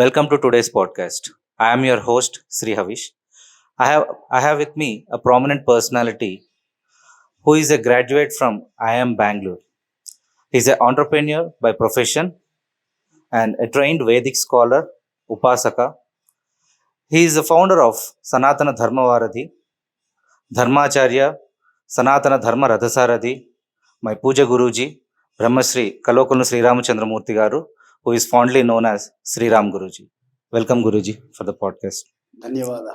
Welcome to today's podcast. I am your host Sri Havish. I have with me a prominent personality who is a graduate from IIM Bangalore. He's an entrepreneur by profession and a trained Vedic scholar, Upasaka. He is the founder of Sanatana Dharmavaradhi, Dharmacharya, Sanatana Dharma Radhasarathi, my Puja Guruji, Brahmasri Kalokulu Sri Ramachandramurti Garu, who is fondly known as Sri Ram Guruji. Welcome Guruji for the podcast. ಧನ್ಯವಾದ.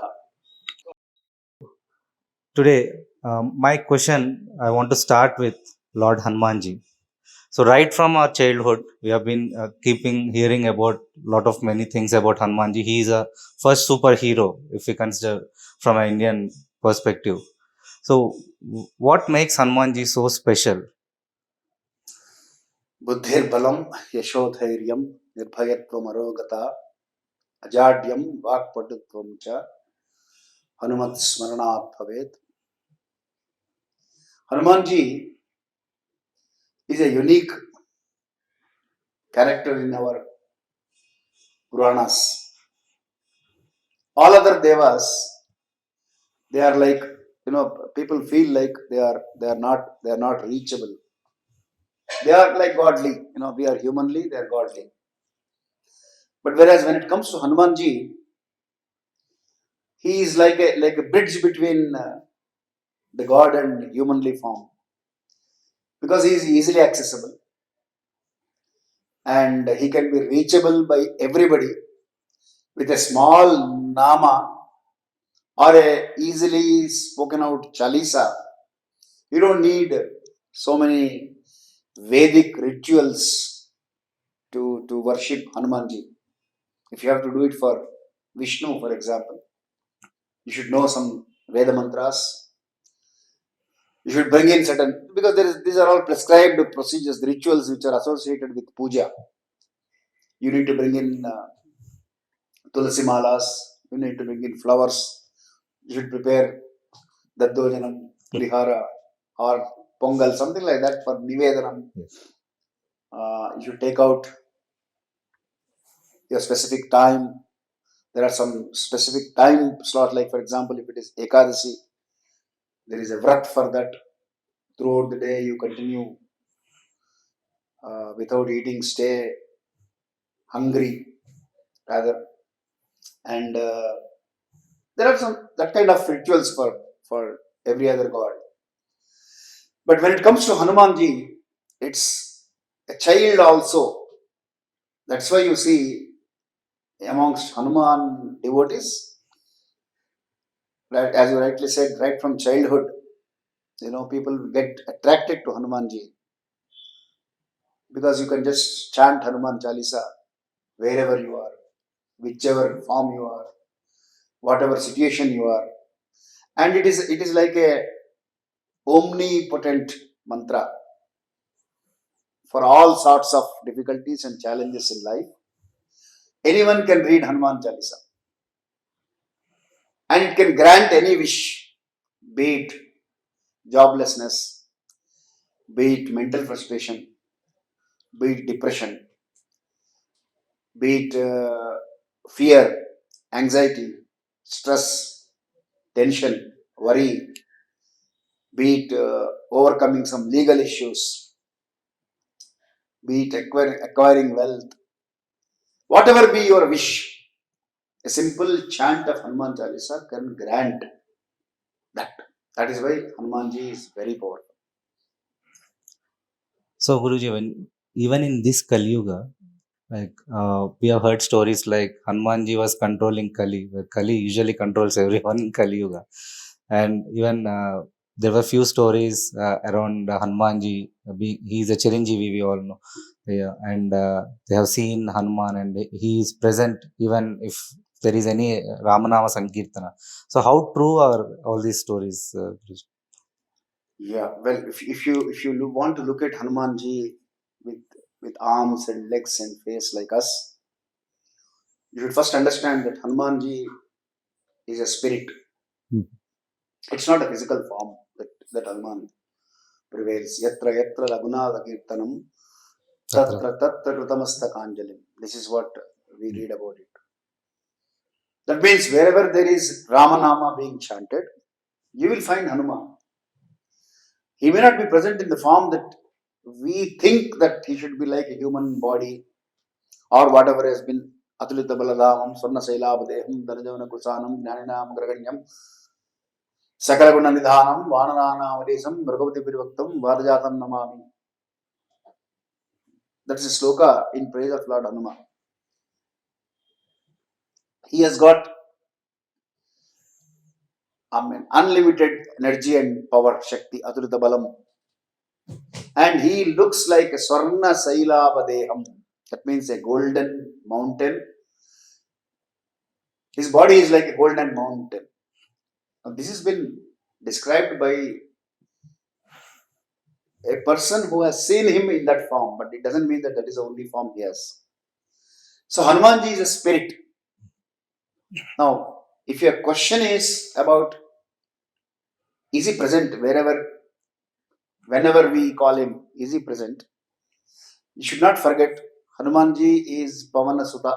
Today, my question I want to start with Lord Hanumanji. So, right from our childhood, we have been keeping hearing about lot of many things about Hanumanji. He is a first superhero, if we consider from an Indian perspective. So, what makes Hanumanji so special? ಬುದ್ಧಿರ್ಬಲಂ ಯಶೋಧೈರ್ಯಂ ನಿರ್ಭಯತ್ವಮರೋಗತ ಅಜಾಡ್ಯಂ ವಾಕ್ಪಟುತ್ವಂ ಚ ಹನುಮತ್ ಸ್ಮರಣಾತ್ ಭವೇತ್. Hanumanji is a unique character in our Puranas. All other devas, they are like, people feel like they are not reachable. They are like godly, we are humanly, they are godly. But whereas when it comes to Hanumanji, he is like a bridge between the god and humanly form, because he is easily accessible and he can be reachable by everybody with a small nama or a easily spoken out chalisa. You don't need so many Vedic rituals to worship Hanumanji. If you have to do it for Vishnu, for example, you should know some Veda mantras. You should bring in certain, because these are all prescribed procedures, the rituals which are associated with puja. You need to bring in tulasi malas, you need to bring in flowers, you should prepare daddojanam, pulihara or pongal, something like that for nivedanam. Yes. You should take out your specific time. There are some specific time slot, like for example, if it is Ekadasi, there is a vrat for that. Throughout the day, you continue without eating, stay hungry rather, and there are some that kind of rituals for every other god. But when it comes to Hanumanji, it's a child also. That's why you see amongst Hanuman devotees, right, as you rightly said, right from childhood, people get attracted to Hanumanji, because you can just chant Hanuman Chalisa wherever you are, whichever form you are, whatever situation you are, and it is like a omnipotent mantra for all sorts of difficulties and challenges in life. Anyone can read Hanuman Chalisa and it can grant any wish, be it joblessness, be it mental frustration, be it depression, be it fear, anxiety, stress, tension, worry, be it overcoming some legal issues, be it acquiring wealth, whatever be your wish, a simple chant of Hanuman Chalisa can grant that. That is why Hanumanji is very powerful. So, Guruji, even in this Kali Yuga, we have heard stories like Hanumanji was controlling Kali, where Kali usually controls everyone in Kali Yuga, and even there were few stories around Hanumanji. He is a Chiranjeevi, we all know, yeah, and they have seen Hanuman, and he is present even if there is any Ramanama Sankirtana. So, how true are all these stories, Guruji? Yeah, well, if you want to look at Hanumanji with arms and legs and face like us, you should first understand that Hanumanji is a spirit. It's not a physical form that Hanuman prevails. Yatra yatra raghunatha kirtanam tatra tatra kritamastakhanjalim. This is what we read about it. That means wherever there is Ramanama being chanted, you will find Hanuman. He may not be present in the form that we think that he should be like a human body or whatever has been Atulita Baladamam, Swarna Sailabadeham, Darjavana Kusanam, Jnaninam Graganyam, Sakala Guna Nidhanam, Vananana Avadesam, Bhagavati Pirivaktam, Varjatam Namami. That's a sloka in praise of Lord Hanuman. He has got unlimited energy and power, Shakti, Atulita Balam. And he looks like a Swarna Sailabadeham. That means a golden mountain. His body is like a golden mountain. Now, this has been described by a person who has seen him in that form, but it doesn't mean that that is the only form he has. So Hanumanji is a spirit. Now, if your question is about is he present whenever we call him, is he present? You should not forget Hanumanji is Pavana Sutta.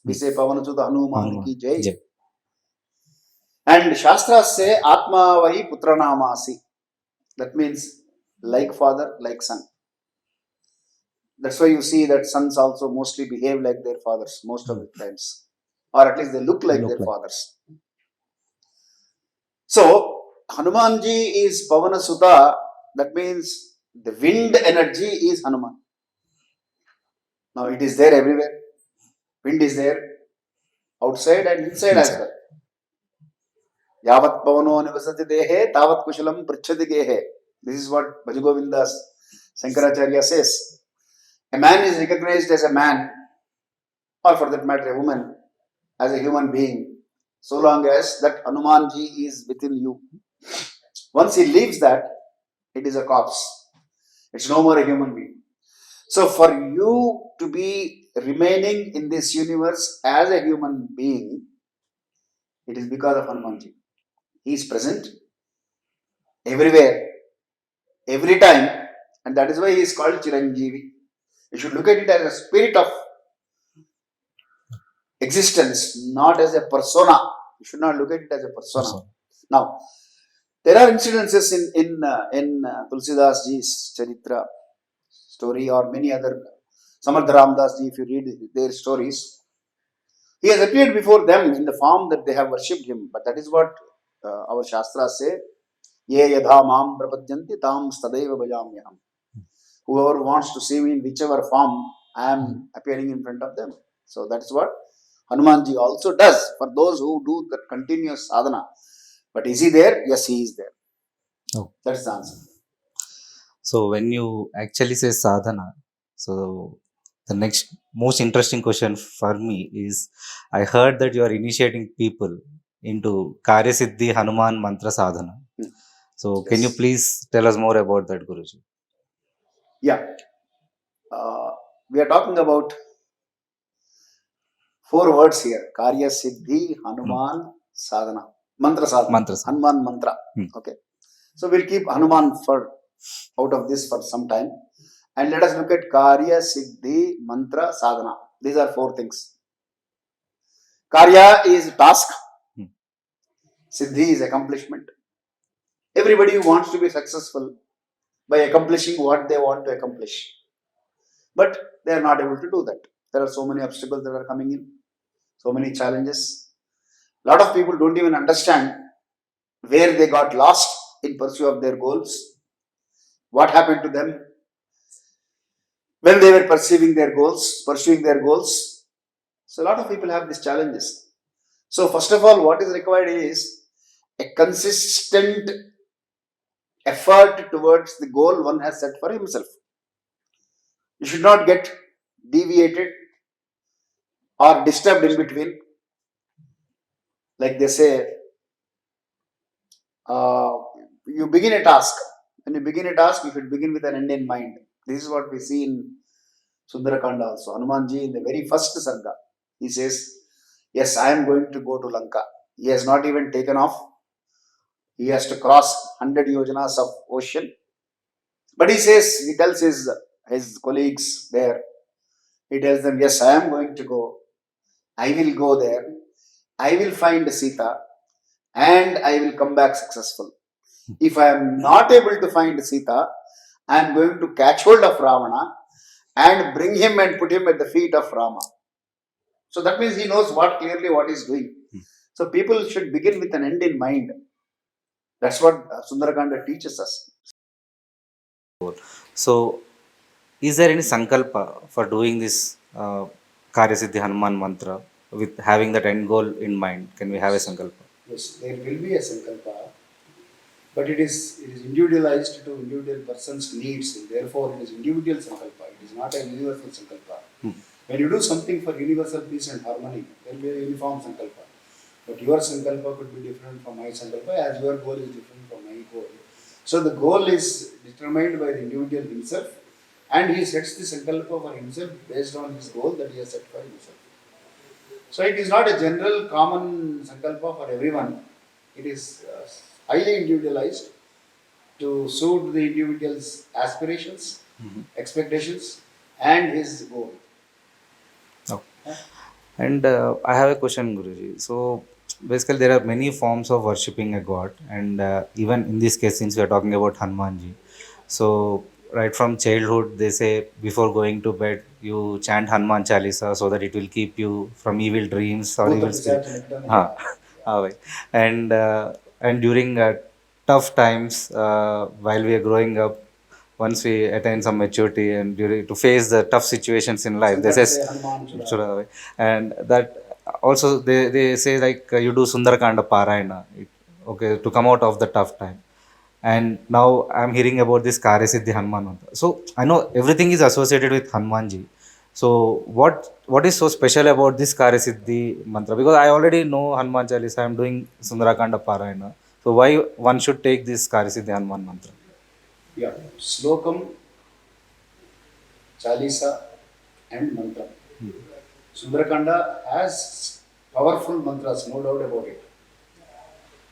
We say Pavana Sutta Hanuman ki jai. And Shastras say Atma Vai Putra Namasi. That means like father, like son. That's why you see that sons also mostly behave like their fathers most of the times. Or at least they look like their fathers. So, Hanumanji is Pavana Sutta. That means the wind energy is Hanuman. Now it is there everywhere. Wind is there outside and inside as well. Yavat Pavano Nivasati Dehe, Tavat Kushalam Prachati Gehe. This is what Bhajagovindas Shankaracharya says. A man is recognized as a man, or for that matter, a woman, as a human being, so long as that Hanumanji is within you. Once he leaves that, it is a corpse. It's no more a human being. So, for you to be remaining in this universe as a human being, it is because of Hanumanji. He is present everywhere, every time, and that is why he is called Chiranjeevi. You should look at it as a spirit of existence, not as a persona. You should not look at it as a persona. Now, there are incidences in Tulsidas ji's Charitra story or many other, Samartha Ramdas ji, if you read their stories, he has appeared before them in the form that they have worshipped him. But that is what our Shastras say, Ye yadha mam prapadyanti tam stadeva bhajamyaham. Whoever wants to see me in whichever form, I am appearing in front of them. So that is what Hanumanji also does for those who do that continuous sadhana. But is he there? Yes, he is there. Oh. That's the answer. So when you actually say sadhana, so the next most interesting question for me is, I heard that you are initiating people into Karya Siddhi Hanuman mantra sadhana. So can you please tell us more about that, Guruji? Yeah. We are talking about 4 words here. Karya Siddhi Hanuman sadhana. Mantra sadhana. Hanuman mantra. Okay. So we'll keep Hanuman out of this for some time. And let us look at Karya Siddhi Mantra Sadhana. These are 4 things. Karya is task. Siddhi is accomplishment. Everybody wants to be successful by accomplishing what they want to accomplish. But they are not able to do that. There are so many obstacles that are coming in. So many challenges. A lot of people don't even understand where they got lost in pursuit of their goals. What happened to them when they were pursuing their goals. So a lot of people have these challenges. So first of all, what is required is a consistent effort towards the goal one has set for himself. You should not get deviated or disturbed in between. Like they say, you begin a task. When you begin a task, you should begin with an end in mind. This is what we see in Sundarakanda also. Hanumanji in the very first sarga, he says, yes, I am going to go to Lanka. He has not even taken off. He has to cross 100 yojanas of ocean. But he tells his colleagues there, he tells them, yes, I am going to go. I will go there, I will find Sita, and I will come back successful. If I am not able to find Sita, I am going to catch hold of Ravana and bring him and put him at the feet of Rama. So that means he knows what he's doing. So people should begin with an end in mind. That's what Sundarakanda teaches us. So, is there any sankalpa for doing this Karya Siddhi Hanuman mantra with having that end goal in mind? Can we have a sankalpa? Yes, there will be a sankalpa, but it is individualized to individual person's needs, and therefore it is individual sankalpa. It is not a universal sankalpa. When you do something for universal peace and harmony, there will be a uniform sankalpa. But your sankalpa could be different from my sankalpa, as your goal is different from my goal. So the goal is determined by the individual himself, and he sets the sankalpa for himself based on his goal that he has set for himself. So it is not a general common sankalpa for everyone. It is highly individualized to suit the individual's aspirations, expectations, and his goal. Okay. And I have a question, Guruji. So, basically, there are many forms of worshipping a god, and even in this case, since we are talking about Hanumanji, so right from childhood, they say before going to bed, you chant Hanuman Chalisa so that it will keep you from evil dreams or Bhuta evil spirit. Pisach Nittan, Huh. Ah, right. And during tough times, while we are growing up, once we attain some maturity and during to face the tough situations in life, they Sankat say se Hanuman Chura. Churave. And that also they say like you do Sundarakanda Parayana, okay, to come out of the tough time. And now I'm hearing about this Karya Siddhi Hanuman mantra. So I know everything is associated with Hanumanji. So what is so special about this Karya Siddhi mantra? Because I already know Hanuman Chalisa, I'm doing Sundarakanda Parayana. So why one should take this Karya Siddhi Hanuman mantra? Yeah, Slokam, Chalisa, and Mantra. Sundarakanda has powerful mantras, no doubt about it.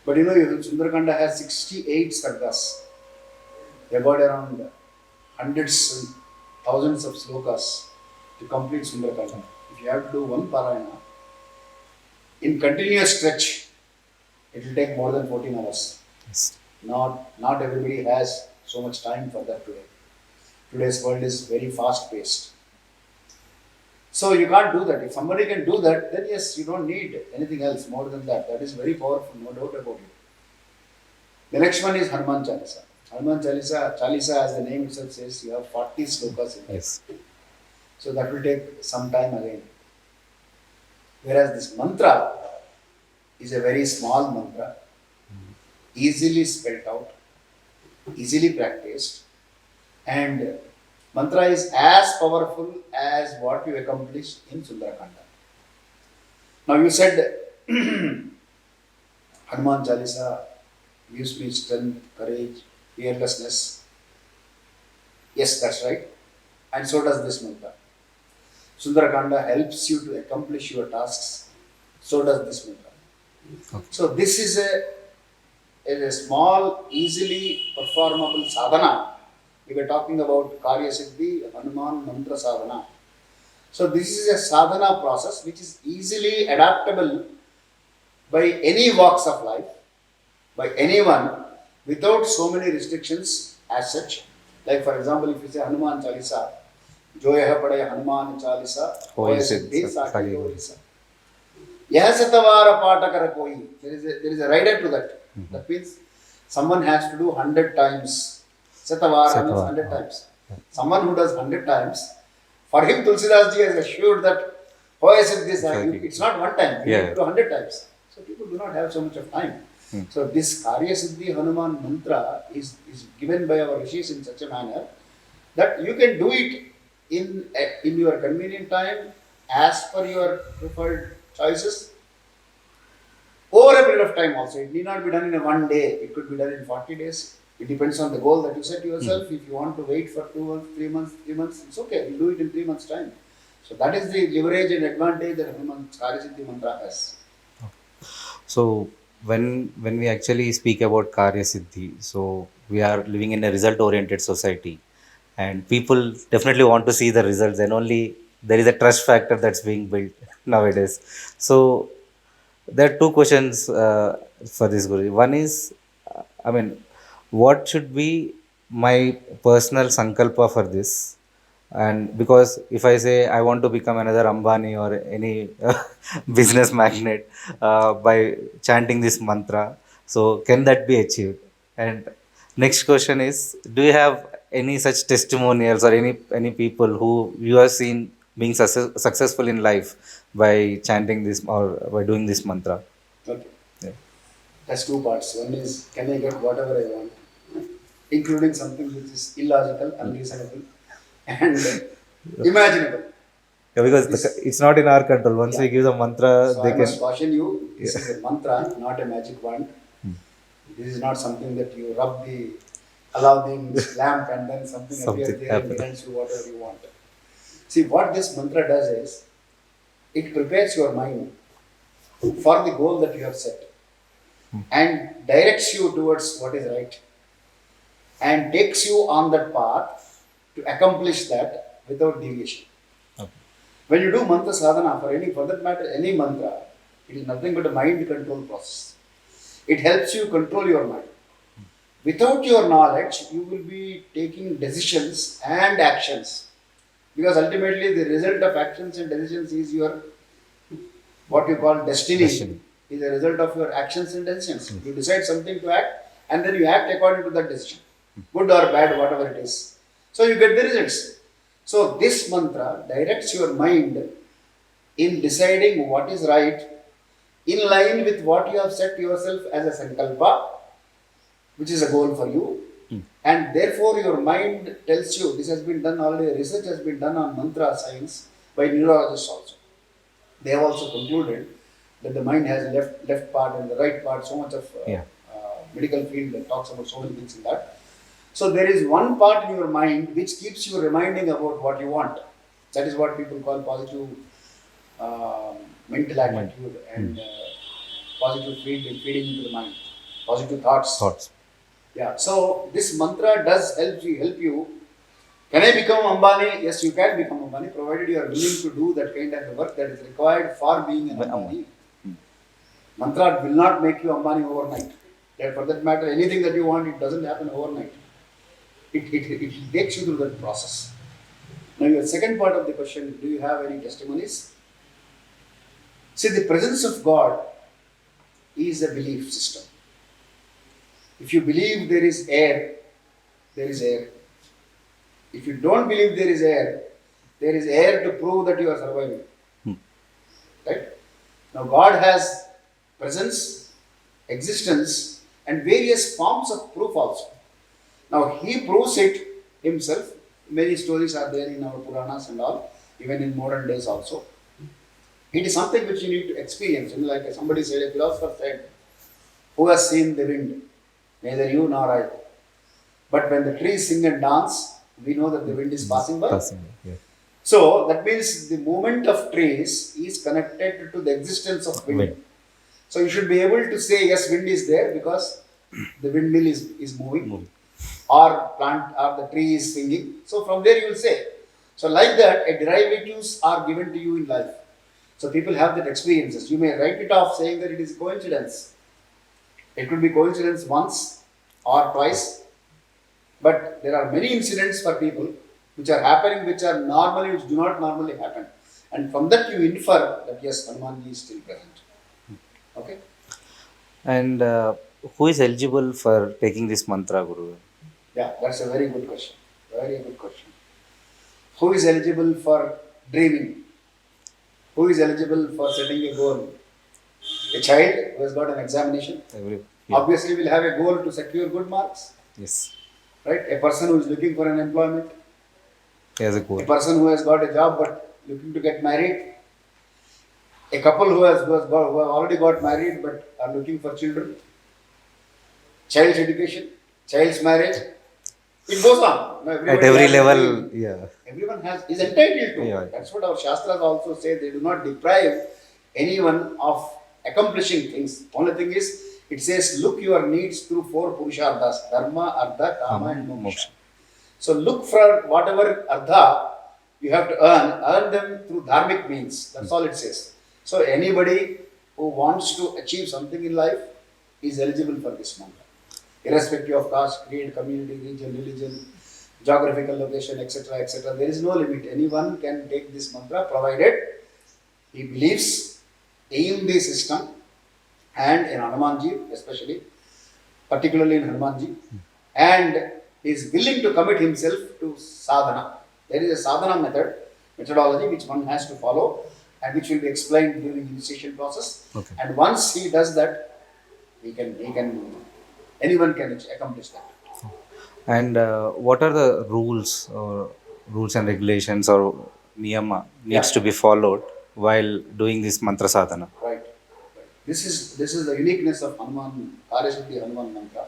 But Sundarakanda has 68 sargas. They got around hundreds and thousands of slokas to complete Sundarakanda. If you have to do one parayana, in continuous stretch, it will take more than 14 hours. Yes. Not everybody has so much time for that today. Today's world is very fast paced. So you can't do that. If somebody can do that, then yes, you don't need anything else more than that. That is very powerful, no doubt about it. The next one is Hanuman Chalisa. Hanuman Chalisa, as the name itself says, you have 40 slokas in it. Yes. So that will take some time again. Whereas this mantra is a very small mantra, easily spelled out, easily practiced, and mantra is as powerful as what you accomplished in Sundarakanda. Now you said Hanuman Chalisa gives me strength, courage, fearlessness. Yes, that's right. And so does this mantra. Sundarakanda helps you to accomplish your tasks. So does this mantra. Okay. So this is a small, easily performable sadhana. We were talking about Karya Siddhi Hanuman Mantra Sadhana. So this is a sadhana process which is easily adaptable by any walks of life, by anyone, without so many restrictions as such. Like for example, if you say Hanuman Chalisa, Jo yah padaya Hanuman Chalisa, hoye siddhi saki golisa. Yah satavara patakara koi. There is a rider to that. That means someone has to do 100 times. Satavara means 100 times. Someone who does 100 times, for him Tulsidas ji has assured that hoye siddhi saki. It's not one time. You need to do 100 times. So people do not have so much of time. So this Karya Siddhi Hanuman mantra is given by our rishis in such a manner that you can do it in your convenient time as per your preferred choices over a period of time also. It need not be done in a one day. It could be done in 40 days. It depends on the goal that you set yourself. If you want to wait for 2 months, 3 months, it's okay. You do it in 3 months' time. So that is the leverage and advantage that Hanuman Karya Siddhi mantra has. So when we actually speak about Karya Siddhi, so we are living in a result oriented society, and people definitely want to see the results, and only there is a trust factor that's being built nowadays. So there are two questions for this Guru. One is, I mean, what should be my personal sankalpa for this? And because if I say I want to become another Ambani or any business magnate by chanting this mantra, so can that be achieved? And next question is, do you have any such testimonials or any people who you have seen being successful in life by chanting this or by doing this mantra? Okay. Yeah. That's two parts. One is, can I get whatever I want, including something which is illogical, unreasonable, and imaginable. Yeah, because This, it's not in our control. Once yeah. we give the mantra, So they I can. must caution you, this Yeah. is a mantra, not a magic wand. This is not something that you rub the Aladdin's lamp and then something appears Something there and happen. grants you whatever you want. See, what this mantra does is, it prepares your mind for the goal that you have set and directs you towards what is right and takes you on that path to accomplish that without deviation. Okay. When you do mantra sadhana, for that matter, any mantra, it is nothing but a mind control process. It helps you control your mind. Without your knowledge, you will be taking decisions and actions. Because ultimately, the result of actions and decisions is your what you call destiny, Destiny. is a result of your actions and decisions. You decide something to act, and then you act according to that decision, good or bad, whatever it is. So you get the results. So this mantra directs your mind in deciding what is right, in line with what you have set yourself as a sankalpa, which is a goal for you. And therefore, your mind tells you, this has been done already, research has been done on mantra science by neurologists also. They have also concluded that the mind has left part and the right part, so much of Yeah. medical field that talks about so many things in that. So there is one part in your mind which keeps you reminding about what you want. That is what people call positive mental attitude and positive feeding into the mind, positive thoughts. Thoughts. Yeah. So this mantra does help you. Can I become Ambani? Yes, you can become Ambani, provided you are willing to do that kind of work that is required for being an Ambani. Mantra will not make you Ambani overnight. That for that matter, anything that you want, it doesn't happen overnight. It takes you through that process. Now, your second part of the question, do you have any testimonies? See, the presence of God is a belief system. If you believe there is air, there is air. If you don't believe there is air to prove that you are surviving. Right? Now, God has presence, existence, and various forms of proof also. Now, He proves it Himself. Many stories are there in our Puranas and all, even in modern days also. It is something which you need to experience. Like somebody said, a philosopher said, who has seen the wind? Neither you nor I. But when the trees sing and dance, we know that the wind is passing by. Passing. Yeah. So that means the movement of trees is connected to the existence of wind. Wind. So you should be able to say, yes, wind is there because the windmill is moving, or plant or the tree is singing. So from there you will say. So like that, derivatives are given to you in life. So people have that experiences. You may write it off saying that it is a coincidence. It could be coincidence once or twice, but there are many incidents for people which are happening, which do not normally happen. And from that you infer that yes, Hanumanji is still present. Okay? And who is eligible for taking this mantra, Guru? Yeah, that's a very good question. Very good question. Who is eligible for dreaming? Who is eligible for setting a goal? A child who has got an examination obviously will have a goal to secure good marks. Yes. Right? A person who is looking for an employment. He has a goal. A person who has got a job but looking to get married. A couple who have already got married but are looking for children. Child's education, child's marriage. It goes on. At every level, yeah. Everyone is entitled to. Yeah. That's what our Shastras also say. They do not deprive anyone of accomplishing things. Only thing is, it says, look your needs through 4 Purusharthas: Dharma, Artha, Kama, and Moksha. So look for whatever Artha You have to earn them through dharmic means. That's all it says. So anybody who wants to achieve something in life is eligible for this mantra, irrespective of caste, creed, community, region, religion, geographical location, etc., etc. There is no limit. Anyone can take this mantra provided he believes in the system and in Hanumanji, especially, particularly in Hanumanji, and is willing to commit himself to sadhana. There is a sadhana methodology which one has to follow and which will be explained during the initiation process. Okay. And once he does that, anyone can accomplish that. And what are the rules and regulations or niyama needs Yeah. to be followed while doing this mantra sadhana? Right. This is the uniqueness of Hanuman, Karya Siddhi Hanuman mantra.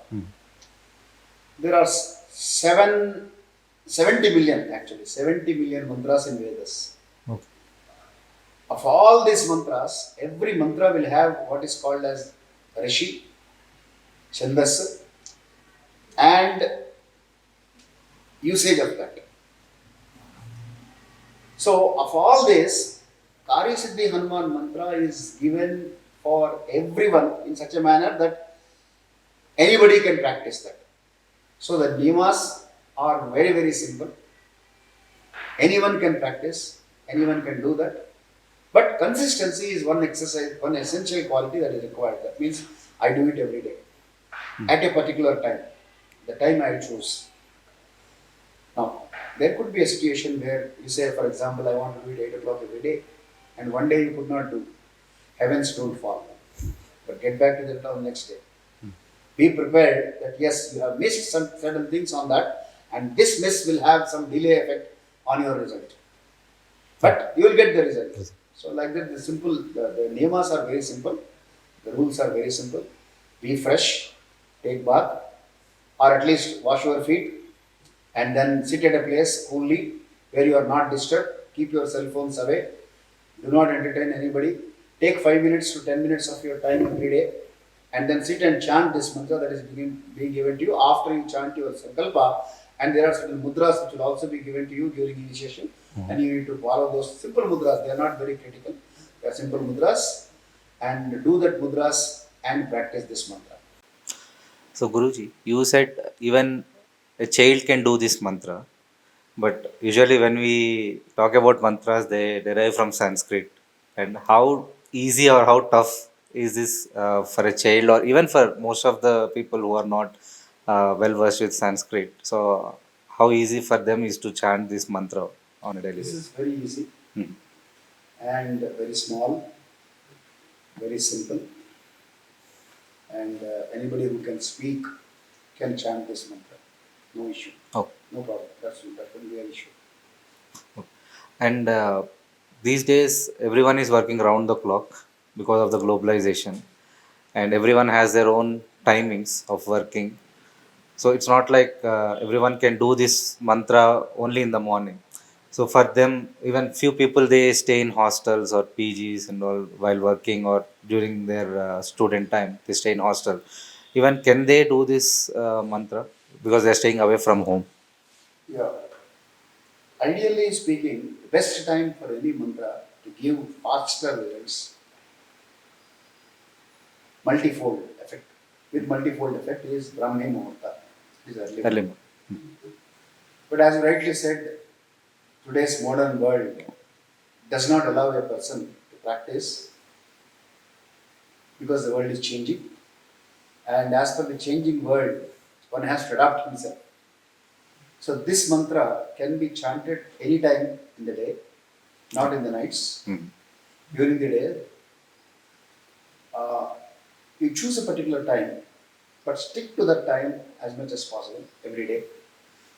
There are 70 million actually, 70 million mantras in Vedas. Okay. Of all these mantras, every mantra will have what is called as Rishi, Chandas, and usage of that. So, of all this, Karya Siddhi Hanuman mantra is given for everyone in such a manner that anybody can practice that. So, the niyamas are very, very simple. Anyone can practice, anyone can do that. But consistency is one exercise, one essential quality that is required. That means I do it every day at a particular time, the time I choose. Now, there could be a situation where you say, for example, I want to do it 8 o'clock every day, and one day you could not do. Heavens don't fall. But get back to the town next day. Be prepared that yes, you have missed some certain things on that, and this miss will have some delay effect on your result. But you will get the result. So, like that, the niyamas are very simple, the rules are very simple. Be fresh, take bath, or at least wash your feet, and then sit at a place coolly where you are not disturbed. Keep your cell phones away. Do not entertain anybody. Take 5 minutes to 10 minutes of your time every day, and then sit and chant this mantra that is being given to you after you chant your sankalpa. And there are certain mudras which will also be given to you during initiation, and you need to follow those simple mudras. They are not very critical. They are simple mudras, and do that mudras and practice this mantra. So, Guruji, you said even a child can do this mantra, but usually when we talk about mantras, they derive from Sanskrit. And how easy or how tough is this for a child, or even for most of the people who are not well versed with Sanskrit? So, how easy for them is to chant this mantra on a daily This is basis? very easy Hmm. and very small, very simple, and anybody who can speak can chant this mantra. No issue. Oh. No problem. That won't be an issue. And these days, everyone is working round the clock because of the globalization, and everyone has their own timings of working. So it's not like everyone can do this mantra only in the morning. So for them, even few people they stay in hostels or PGs and all while working, or during their student time they stay in hostel. Even can they do this mantra because they're staying away from home? Yeah. Ideally speaking, the best time for any mantra to give faster results, multifold effect. With multifold effect is Brahmi Muhurta. It is early. Early. But as you rightly said, today's modern world does not allow a person to practice because the world is changing. And as per the changing world, one has to adapt himself. So this mantra can be chanted anytime in the day, not in the nights. During the day, you choose a particular time, but stick to that time as much as possible every day.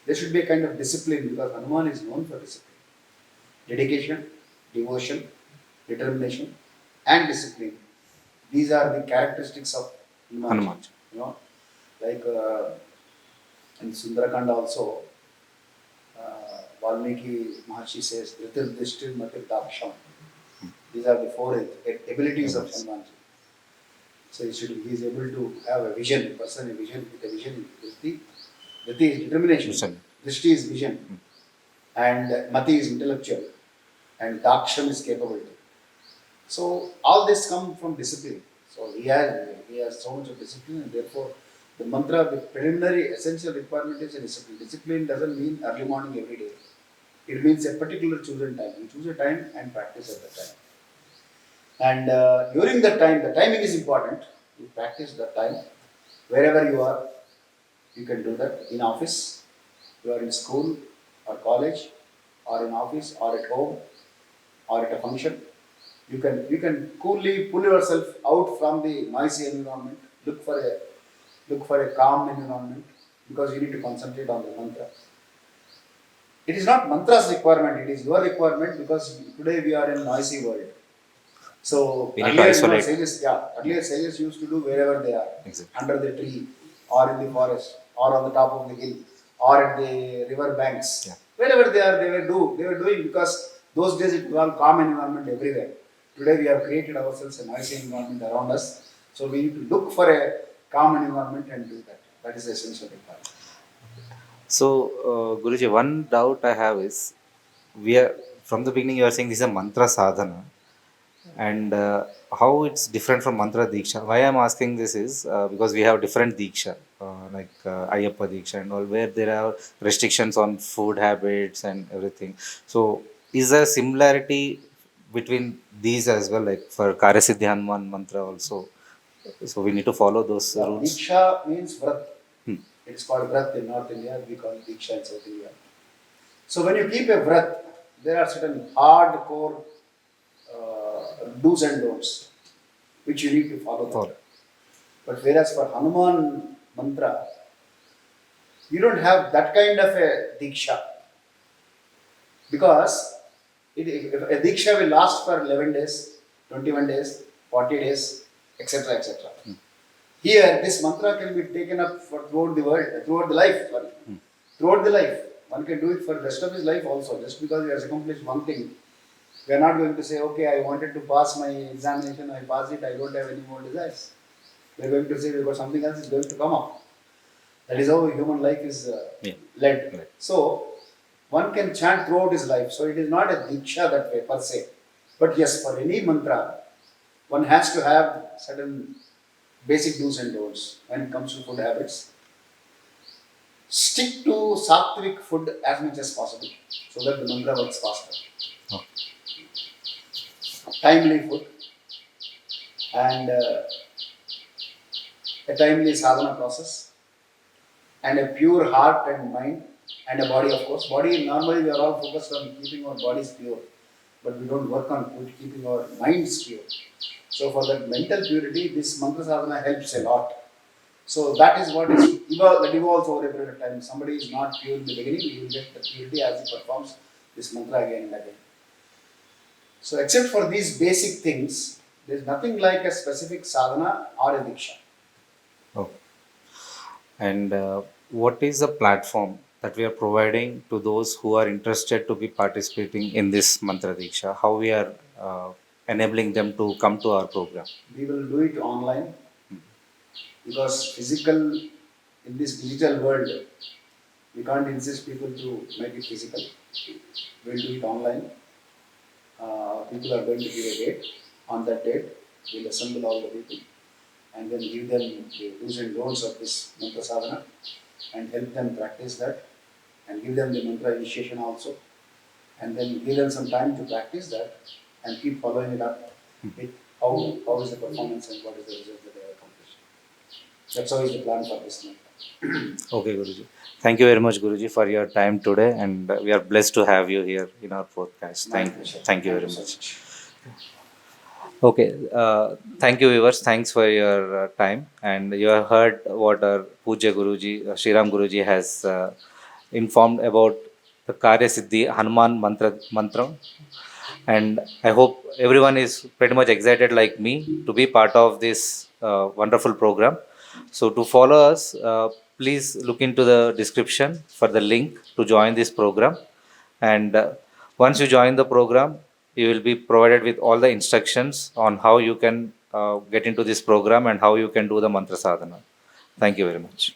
There should be a kind of discipline because Hanuman is known for discipline. Dedication, devotion, determination, and discipline. These are the characteristics of Hanuman. Hanuman. You know, like in Sundarakanda also, Valmiki Maharshi says, Ritil Dishtil Matil Daksham. These are the four abilities of Hanuman. So he is able to have a vision, a person a vision with a vision. Driti is determination. Drishti is vision. and Mati is intellectual, and Daksham is capability. So all this come from discipline. So he has so much of discipline, and therefore the mantra, the preliminary essential requirement is a discipline. Discipline doesn't mean early morning every day. It means a particular chosen time. You choose a time and practice at that time. And during that time, the timing is important. You practice that time wherever you are. You can do that in office, you are in school or college, or in office, or at home, or at a function. You can coolly pull yourself out from the noisy environment. Look for a calm environment, because you need to concentrate on the mantra. It is not mantra's requirement; it is your requirement, because today we are in a noisy world. So We need to earlier, isolate. earlier sages used to do wherever they are, Exactly. under the tree, or in the forest, or on the top of the hill, or at the river banks. Yeah. Wherever they are, they were doing, because those days it was calm environment everywhere. Today we have created ourselves a noisy environment around us. So we need to look for a calm environment and do that. That is the essential requirement. So, Guruji, one doubt I have is, we are from the beginning you are saying this is a mantra sadhana, and how it's different from mantra diksha. Why I'm asking this is because we have different diksha, like Ayyappa diksha and all, where there are restrictions on food habits and everything. So, is there similarity between these as well, like for Karya Siddhi Hanuman mantra also? So we need to follow those Yeah, rules. Diksha means vrat. Hmm. It's called vrat in North India. We call it Diksha in South India. So when you keep a vrat, there are certain hardcore do's and don'ts which you need to follow Follow. that. But whereas for Hanuman mantra, you don't have that kind of a diksha, because a diksha will last for 11 days, 21 days, 40 days, etc. etc. Here, this mantra can be taken up for throughout the world, throughout the life. Sorry, throughout the life. One can do it for the rest of his life also. Just because he has accomplished one thing, we are not going to say, okay, I wanted to pass my examination, I passed it, I don't have any more desires. We are going to say, because something else is going to come up. That is how human life is Yeah. led. Right. So, one can chant throughout his life. So, it is not a diksha that way per se. But yes, for any mantra, one has to have certain basic do's and don'ts when it comes to food habits. Stick to sattvic food as much as possible, so that the mantra works faster. Oh. Timely food, and a timely sadhana process, and a pure heart and mind, and a body, of course. Body, normally we are all focused on keeping our bodies pure, but we don't work on keeping our minds pure. So for that mental purity, this mantra sadhana helps a lot. So that is what that evolves over a period of time. Somebody is not pure in the beginning, he will get the purity as he performs this mantra again and again. So except for these basic things, there is nothing like a specific sadhana or a diksha. Oh. And what is the platform that we are providing to those who are interested to be participating in this mantra diksha? How we are enabling them to come to our program? We will do it online, because physical, in this digital world, we can't insist people to make it physical. We'll do it online. People are going to give a date. On that date, we'll assemble all the people and then give them the do's and don'ts of this mantra sadhana, and help them practice that, and give them the mantra initiation also, and then give them some time to practice that and keep following it up with how is the performance and what is the result that they have accomplished. That's how is the plan for this mantra. Okay, Guruji. Thank you very much, Guruji, for your time today, and we are blessed to have you here in our podcast. My pleasure. Thank you Thank very you so much. much. Okay, thank you, viewers. Thanks for your time. And you have heard what our Puja Guruji, Sriram Guruji, has informed about the Karya Siddhi Hanuman mantra. And I hope everyone is pretty much excited like me to be part of this wonderful program. So, to follow us, please look into the description for the link to join this program. And once you join the program, you will be provided with all the instructions on how you can get into this program and how you can do the mantra sadhana. Thank you very much.